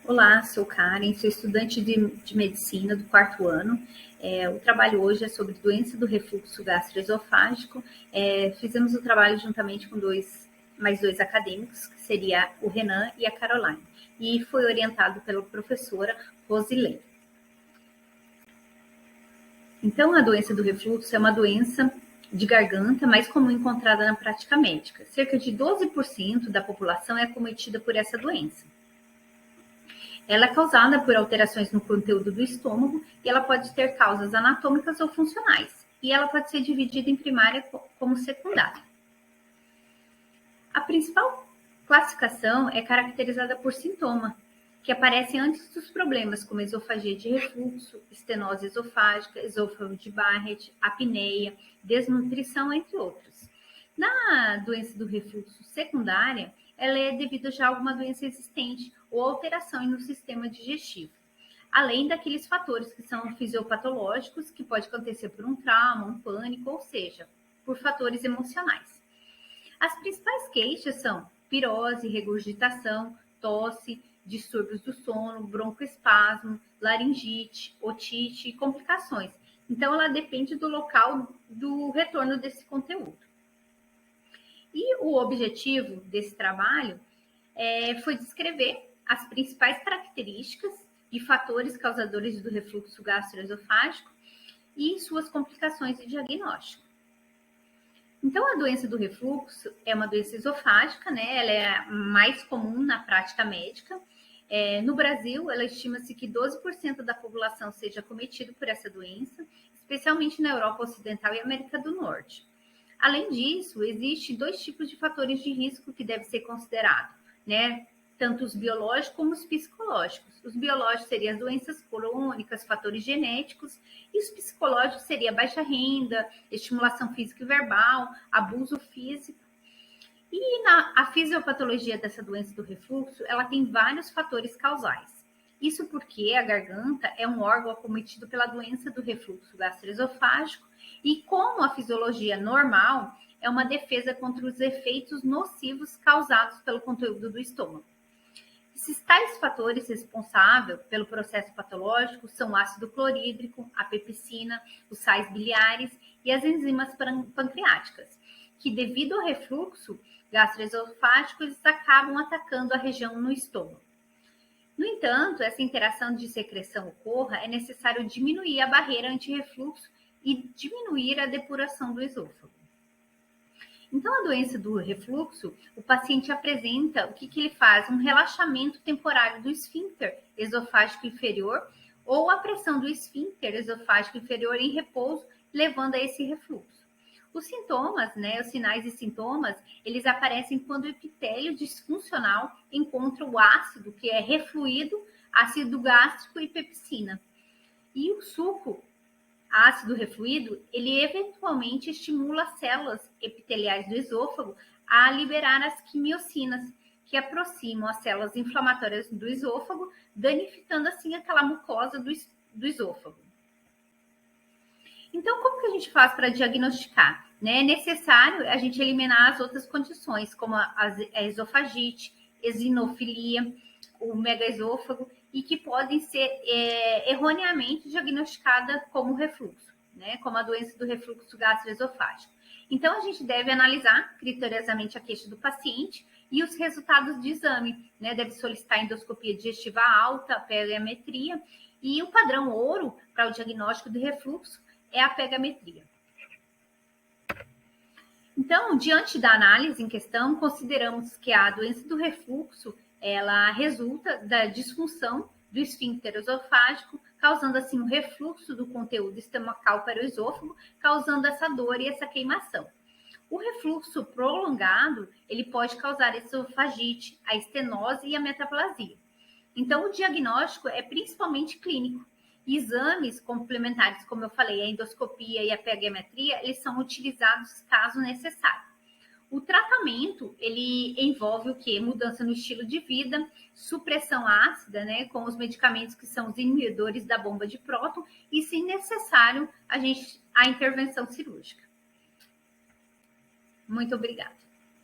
Olá, sou Karen, sou estudante de medicina do quarto ano. O trabalho hoje é sobre doença do refluxo gastroesofágico. Fizemos o trabalho juntamente com mais dois acadêmicos, que seria o Renan e a Caroline, e foi orientado pela professora Rosilene. Então, a doença do refluxo é uma doença de garganta mais comum encontrada na prática médica. Cerca de 12% da população é acometida por essa doença. Ela é causada por alterações no conteúdo do estômago e ela pode ter causas anatômicas ou funcionais. E ela pode ser dividida em primária como secundária. A principal classificação é caracterizada por sintoma, que aparecem antes dos problemas, como esofagia de refluxo, estenose esofágica, esôfago de Barrett, apneia, desnutrição, entre outros. Na doença do refluxo secundária, ela é devido já a alguma doença existente ou alteração no sistema digestivo, além daqueles fatores que são fisiopatológicos, que pode acontecer por um trauma, um pânico, ou seja, por fatores emocionais. As principais queixas são pirose, regurgitação, tosse, distúrbios do sono, broncoespasmo, laringite, otite e complicações. Então, ela depende do local do retorno desse conteúdo. E o objetivo desse trabalho foi descrever as principais características e fatores causadores do refluxo gastroesofágico e suas complicações e diagnóstico. Então, a doença do refluxo é uma doença esofágica, né? Ela é a mais comum na prática médica. No Brasil, ela estima-se que 12% da população seja acometido por essa doença, especialmente na Europa Ocidental e América do Norte. Além disso, existem dois tipos de fatores de risco que devem ser considerados, né? Tanto os biológicos como os psicológicos. Os biológicos seriam as doenças crônicas, fatores genéticos, e os psicológicos seriam baixa renda, estimulação física e verbal, abuso físico. E a fisiopatologia dessa doença do refluxo, ela tem vários fatores causais. Isso porque a garganta é um órgão acometido pela doença do refluxo gastroesofágico e, como a fisiologia normal, é uma defesa contra os efeitos nocivos causados pelo conteúdo do estômago. Esses tais fatores responsáveis pelo processo patológico são o ácido clorídrico, a pepsina, os sais biliares e as enzimas pancreáticas, que devido ao refluxo gastroesofágico, eles acabam atacando a região no estômago. No entanto, essa interação de secreção ocorra, é necessário diminuir a barreira anti-refluxo e diminuir a depuração do esôfago. Então, a doença do refluxo, o paciente apresenta o que ele faz? Um relaxamento temporário do esfíncter esofágico inferior ou a pressão do esfíncter esofágico inferior em repouso, levando a esse refluxo. Os sintomas, né, os sinais e sintomas, eles aparecem quando o epitélio disfuncional encontra o ácido, que é refluído, ácido gástrico e pepsina. E o suco ácido refluído, ele eventualmente estimula as células epiteliais do esôfago a liberar as quimiocinas, que aproximam as células inflamatórias do esôfago, danificando assim aquela mucosa do esôfago. Então, como que a gente faz para diagnosticar? É necessário a gente eliminar as outras condições, como a esofagite, eosinofilia, o megaesôfago, e que podem ser erroneamente diagnosticadas como refluxo, né? Como a doença do refluxo gastroesofágico. Então, a gente deve analisar criteriosamente a queixa do paciente e os resultados de exame, né? Deve solicitar endoscopia digestiva alta, pegametria, e o padrão ouro para o diagnóstico de refluxo é a pegametria. Então, diante da análise em questão, consideramos que a doença do refluxo, ela resulta da disfunção do esfíncter esofágico, causando assim o refluxo do conteúdo estomacal para o esôfago, causando essa dor e essa queimação. O refluxo prolongado, ele pode causar esofagite, a estenose e a metaplasia. Então, o diagnóstico é principalmente clínico. Exames complementares, como eu falei, a endoscopia e a pegametria, eles são utilizados caso necessário. O tratamento, ele envolve o quê? Mudança no estilo de vida, supressão ácida, né, com os medicamentos que são os inibidores da bomba de próton e, se necessário, a intervenção cirúrgica. Muito obrigada.